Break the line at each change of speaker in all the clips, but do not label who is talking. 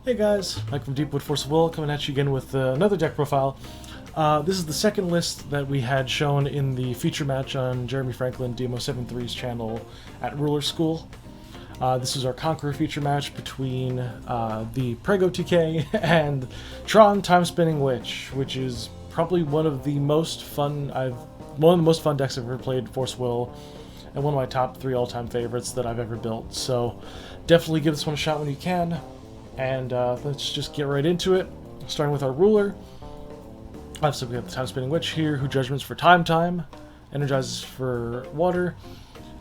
Hey guys, Mike from Deepwood Force of Will coming at you again with another deck profile. This is the second list that we had shown in the feature match on Jeremy Franklin DMO73's channel at Ruler School. This is our Conqueror feature match between the Prego TK and Tron Time Spinning Witch, which is probably one of the most fun decks I've ever played Force Will, and one of my top 3 all-time favorites that I've ever built. So definitely give this one a shot when you can. And let's just get right into it, starting with our ruler. Obviously we have the Time Spinning Witch here, who judgments for time, energizes for water,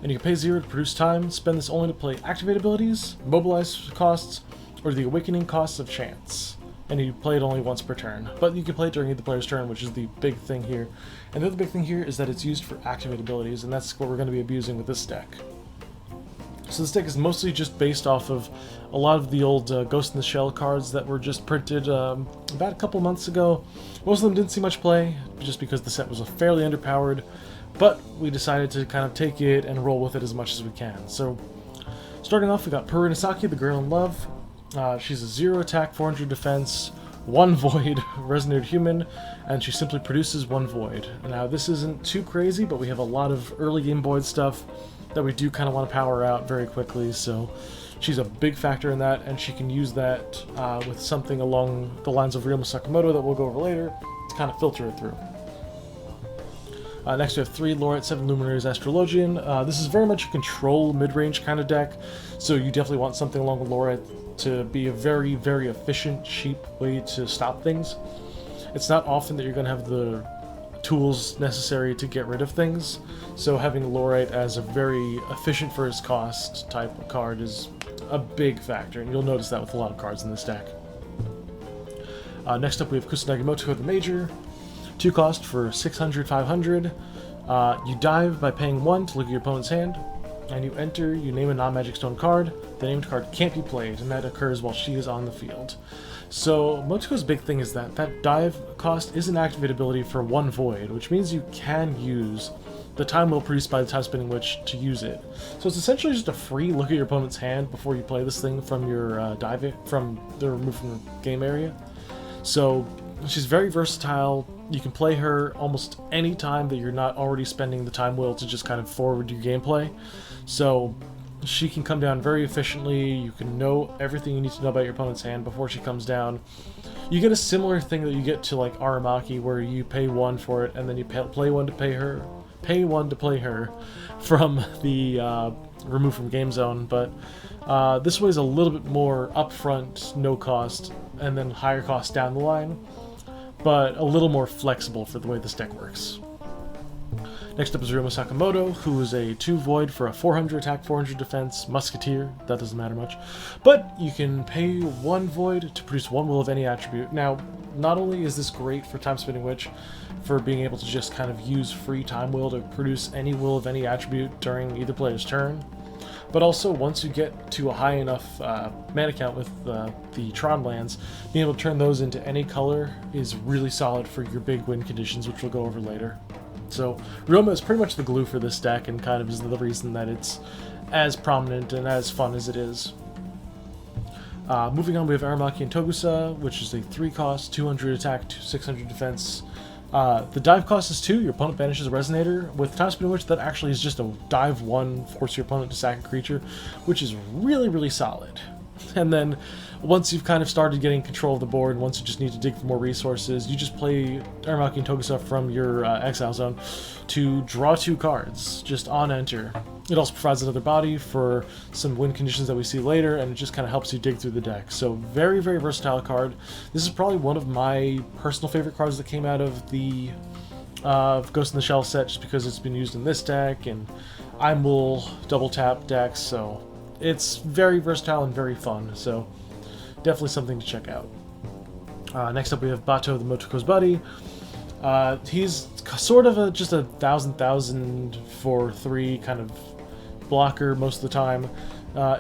and you can pay 0 to produce time. Spend this only to play activate abilities, mobilize costs, or the awakening costs of chance. And you play it only once per turn, but you can play it during either player's turn, which is the big thing here. And the other big thing here is that it's used for activate abilities, and that's what we're going to be abusing with this deck. So this deck is mostly just based off of a lot of the old Ghost in the Shell cards that were just printed about a couple months ago. Most of them didn't see much play, just because the set was fairly underpowered, but we decided to kind of take it and roll with it as much as we can. So starting off, we got Purisaki, the Girl in Love. She's a 0 attack, 400 defense, 1 void, resonated human, and she simply produces 1 void. Now this isn't too crazy, but we have a lot of early game void stuff that we do kind of want to power out very quickly, so she's a big factor in that, and she can use that with something along the lines of Ryoma Sakamoto that we'll go over later to kind of filter it through. Next we have 3 Laureate, 7 Luminaries, Astrologian. This is very much a control mid-range kind of deck, so you definitely want something along with Laureate to be a very, very efficient, cheap way to stop things. It's not often that you're going to have the tools necessary to get rid of things, so having Laureate as a very efficient for his cost type of card is a big factor, and you'll notice that with a lot of cards in this deck. Next up we have Kusanagi Motoko, the Major. 2 cost for 600, 500. You dive by paying 1 to look at your opponent's hand, and you enter, you name a non-magic stone card. The named card can't be played, and that occurs while she is on the field. So Motoko's big thing is that dive cost is an activate ability for 1 void, which means you can use the time wheel produced by the Time Spinning Witch to use it. So it's essentially just a free look at your opponent's hand before you play this thing from your from the remove from the game area. So she's very versatile. You can play her almost any time that you're not already spending the time wheel to just kind of forward your gameplay. So she can come down very efficiently. You can know everything you need to know about your opponent's hand before she comes down. You get a similar thing that you get to like Aramaki, where you pay 1 for it, and then you play 1 to pay 1 to play her from the remove from game zone. But this way is a little bit more upfront, no cost, and then higher cost down the line, but a little more flexible for the way this deck works. Next up is Ryoma Sakamoto, who is a 2 void for a 400 attack, 400 defense musketeer. That doesn't matter much. But you can pay 1 void to produce 1 will of any attribute. Now, not only is this great for Time Spinning Witch, for being able to just kind of use free time will to produce any will of any attribute during either player's turn, but also once you get to a high enough mana count with the Tron lands, being able to turn those into any color is really solid for your big win conditions, which we'll go over later. So Ryoma is pretty much the glue for this deck, and kind of is the reason that it's as prominent and as fun as it is. Moving on, we have Aramaki and Togusa, which is a 3 cost, 200 attack, 600 defense. The dive cost is 2, your opponent banishes a Resonator. With Time Spinning Witch, that actually is just a dive 1, force your opponent to sack a creature, which is really, really solid. And then once you've kind of started getting control of the board, once you just need to dig for more resources, you just play Aramaki and Togusa from your exile zone to draw 2 cards, just on enter. It also provides another body for some win conditions that we see later, and it just kind of helps you dig through the deck. So very, very versatile card. This is probably one of my personal favorite cards that came out of the Ghost in the Shell set, just because it's been used in this deck, and I'm will double tap decks, so it's very versatile and very fun, so definitely something to check out. Next up we have Bato, the Motoko's buddy. He's sort of just a 1,000 for 3 kind of blocker most of the time.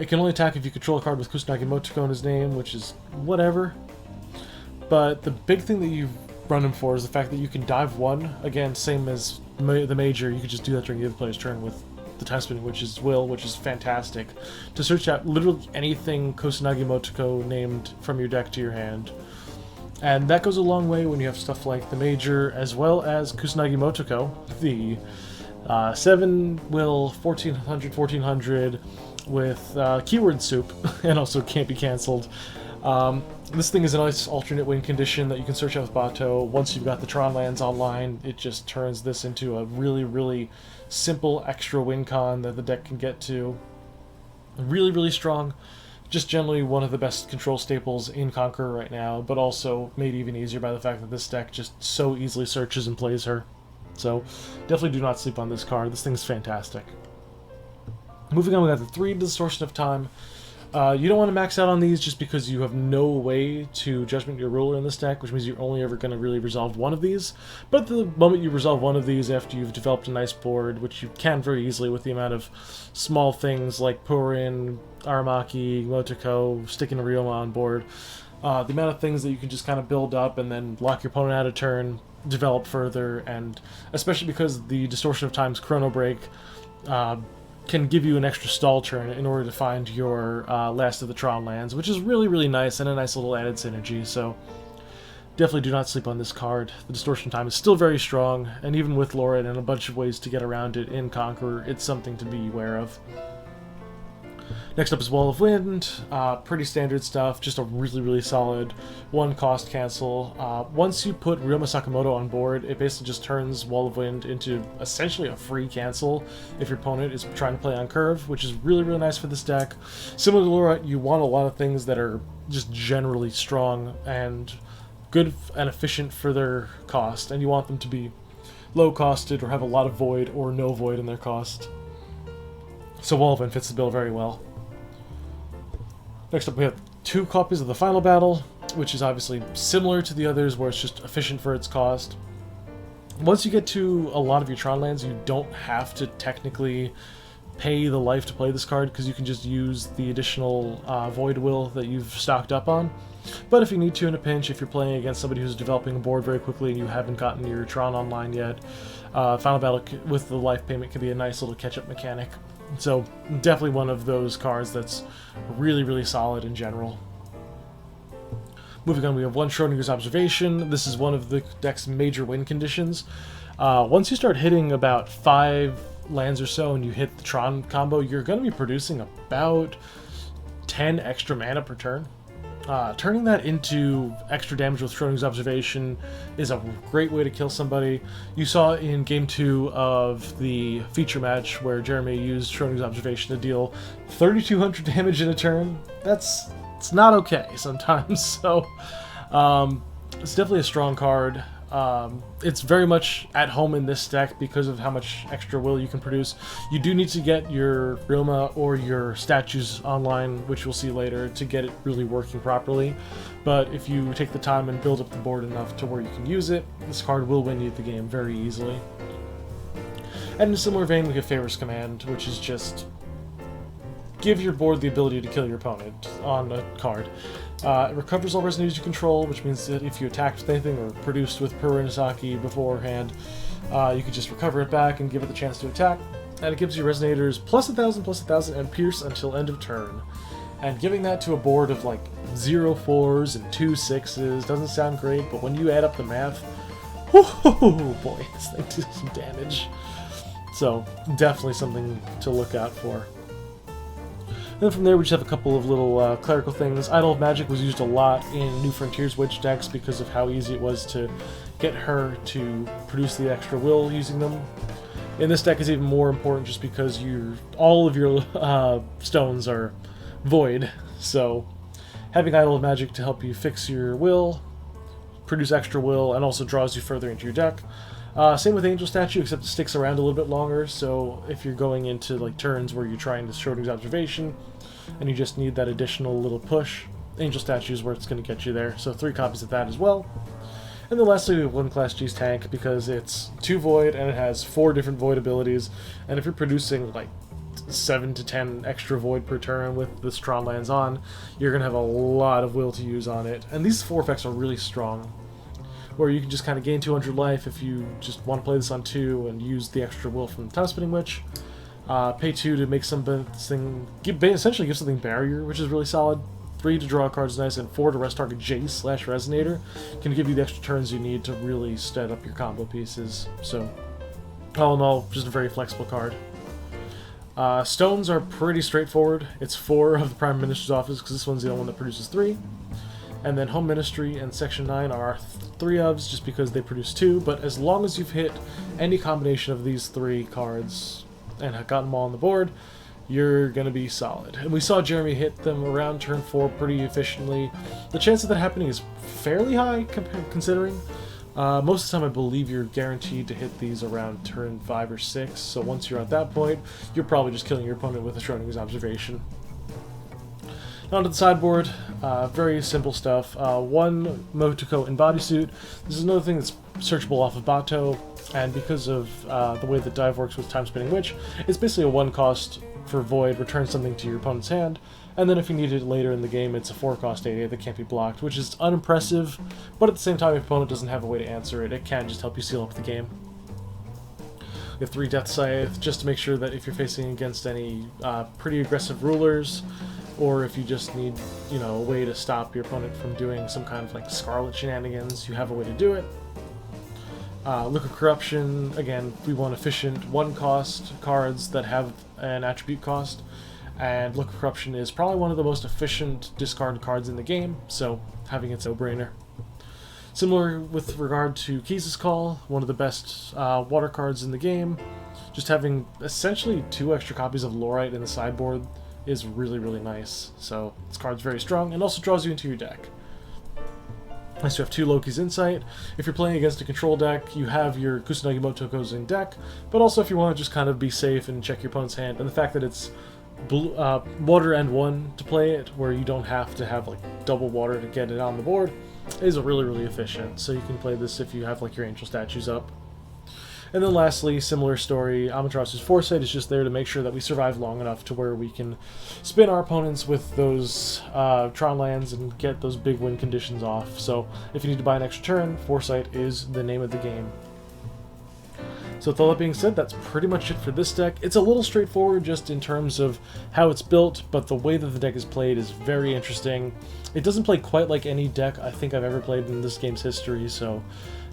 It can only attack if you control a card with Kusanagi Motoko in his name, which is whatever. But the big thing that you run him for is the fact that you can dive 1. Again, same as the Major, you could just do that during the other player's turn with the Time Spinning Witch's will, which is fantastic, to search out literally anything Kusanagi Motoko named from your deck to your hand. And that goes a long way when you have stuff like the Major, as well as Kusanagi Motoko, the 7-will 1400 with keyword soup, and also can't be cancelled. This thing is a nice alternate win condition that you can search out with Bakuto. Once you've got the Tron lands online, it just turns this into a really, really simple extra win con that the deck can get to. Really, really strong. Just generally one of the best control staples in Conqueror right now, but also made even easier by the fact that this deck just so easily searches and plays her. So definitely do not sleep on this card. This thing's fantastic. Moving on, we got the 3 Distortion of Time. You don't want to max out on these just because you have no way to Judgment Your Ruler in this deck, which means you're only ever going to really resolve one of these. But the moment you resolve one of these after you've developed a nice board, which you can very easily with the amount of small things like Purin, Aramaki, Motoko, sticking a Ryoma on board, the amount of things that you can just kind of build up and then lock your opponent out of turn, develop further, and especially because the Distortion of Time's Chrono Break can give you an extra stall turn in order to find your last of the Tron lands, which is really, really nice and a nice little added synergy. So definitely do not sleep on this card. The Distortion of Time is still very strong, and even with Lauren and a bunch of ways to get around it in Conqueror, it's something to be aware of. Next up is Wall of Wind. Pretty standard stuff, just a really, really solid 1-cost cancel. Once you put Ryoma Sakamoto on board, it basically just turns Wall of Wind into essentially a free cancel if your opponent is trying to play on curve, which is really, really nice for this deck. Similar to Laura, you want a lot of things that are just generally strong and good and efficient for their cost, and you want them to be low-costed or have a lot of void or no void in their cost. So Wall of Wind fits the bill very well. Next up we have 2 copies of the Final Battle, which is obviously similar to the others where it's just efficient for its cost. Once you get to a lot of your Tron lands, you don't have to technically pay the life to play this card, because you can just use the additional Void Will that you've stocked up on. But if you need to in a pinch, if you're playing against somebody who's developing a board very quickly and you haven't gotten your Tron online yet, Final Battle with the life payment can be a nice little catch-up mechanic. So definitely one of those cards that's really, really solid in general. Moving on, we have 1 Schrodinger's Observation. This is one of the deck's major win conditions. Once you start hitting about 5 lands or so and you hit the Tron combo, you're going to be producing about 10 extra mana per turn. Turning that into extra damage with Schrodinger's Observation is a great way to kill somebody. You saw in Game 2 of the feature match where Jeremy used Schrodinger's Observation to deal 3,200 damage in a turn. It's not okay sometimes, so it's definitely a strong card. It's very much at home in this deck because of how much extra will you can produce. You do need to get your Ryoma or your statues online, which we'll see later, to get it really working properly. But if you take the time and build up the board enough to where you can use it, this card will win you the game very easily. And in a similar vein, we have Favor's Command, which is just give your board the ability to kill your opponent on a card. It recovers all resonates you control, which means that if you attacked with anything or produced with Purisaki beforehand, you can just recover it back and give it the chance to attack. And it gives you resonators +1,000/+1,000 and pierce until end of turn. And giving that to a board of like 0 4s and 2 6s doesn't sound great, but when you add up the math, whoo boy, this thing does some damage. So definitely something to look out for. Then from there we just have a couple of little clerical things. Idol of Magic was used a lot in New Frontiers Witch decks because of how easy it was to get her to produce the extra will using them. In this deck is even more important just because all of your stones are void, so having Idol of Magic to help you fix your will, produce extra will, and also draws you further into your deck. Same with Angel Statue, except it sticks around a little bit longer, so if you're going into like turns where you're trying to Schrodinger's Observation and you just need that additional little push, Angel Statue is where it's going to get you there. So 3 copies of that as well. And then lastly we have 1 Class G's Tank, because it's 2 Void and it has 4 different Void abilities, and if you're producing like 7 to 10 extra Void per turn with the Tron lands on, you're going to have a lot of will to use on it. And these 4 effects are really strong, where you can just kind of gain 200 life if you just want to play this on 2 and use the extra will from the Time Spinning Witch. Pay 2 to make something, essentially give something barrier, which is really solid. 3 to draw a card is nice, and 4 to rest target Jace/Resonator can give you the extra turns you need to really set up your combo pieces. So, all in all, just a very flexible card. Stones are pretty straightforward. It's 4 of the Prime Minister's Office, because this one's the only one that produces 3. And then Home Ministry and Section 9 are 3 ofs, just because they produce 2, but as long as you've hit any combination of these 3 cards and have gotten them all on the board, you're going to be solid. And we saw Jeremy hit them around turn 4 pretty efficiently. The chance of that happening is fairly high, considering. Most of the time I believe you're guaranteed to hit these around turn 5 or 6, so once you're at that point, you're probably just killing your opponent with a Schodingers Observation. Now onto the sideboard, very simple stuff. 1 Motoko in Bodysuit. This is another thing that's searchable off of Bakuto, and because of the way that dive works with Time Spinning Witch, it's basically a 1 cost for Void, return something to your opponent's hand, and then if you need it later in the game, it's a 4 cost 8/8 that can't be blocked, which is unimpressive, but at the same time, if your opponent doesn't have a way to answer it, it can just help you seal up the game. You have 3 Deathscythe, just to make sure that if you're facing against any pretty aggressive rulers, or if you just need, you know, a way to stop your opponent from doing some kind of like Scarlet shenanigans, you have a way to do it. Look of Corruption, again, we want efficient 1 cost cards that have an attribute cost, and Look of Corruption is probably one of the most efficient discard cards in the game, so having it's a no-brainer. Similar with regard to Keys' Call, one of the best water cards in the game. Just having essentially 2 extra copies of Lorite in the sideboard is really, really nice. So this card's very strong and also draws you into your deck. Nice to have 2 Loki's Insight. If you're playing against a control deck, you have your Kusanagi Motokos in deck, but also if you want to just kind of be safe and check your opponent's hand, and the fact that it's water and 1 to play it, where you don't have to have like double water to get it on the board, is really, really efficient. So you can play this if you have like your angel statues up. And then lastly, similar story, Amaterasu's Foresight is just there to make sure that we survive long enough to where we can spin our opponents with those Tron lands and get those big win conditions off. So if you need to buy an extra turn, Foresight is the name of the game. So with all that being said, that's pretty much it for this deck. It's a little straightforward just in terms of how it's built, but the way that the deck is played is very interesting. It doesn't play quite like any deck I think I've ever played in this game's history, so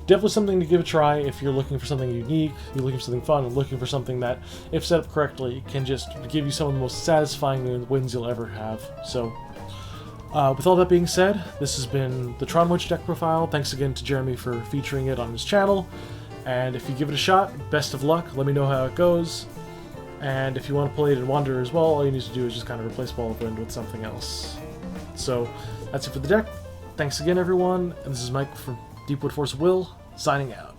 definitely something to give a try if you're looking for something unique, you're looking for something fun, and looking for something that, if set up correctly, can just give you some of the most satisfying wins you'll ever have. So, with all that being said, this has been the Tron Witch deck profile. Thanks again to Jeremy for featuring it on his channel. And if you give it a shot, best of luck. Let me know how it goes. And if you want to play it in Wanderer as well, all you need to do is just kind of replace Ball of Wind with something else. So, that's it for the deck. Thanks again, everyone. And this is Mike from Deepwood Force of Will, signing out.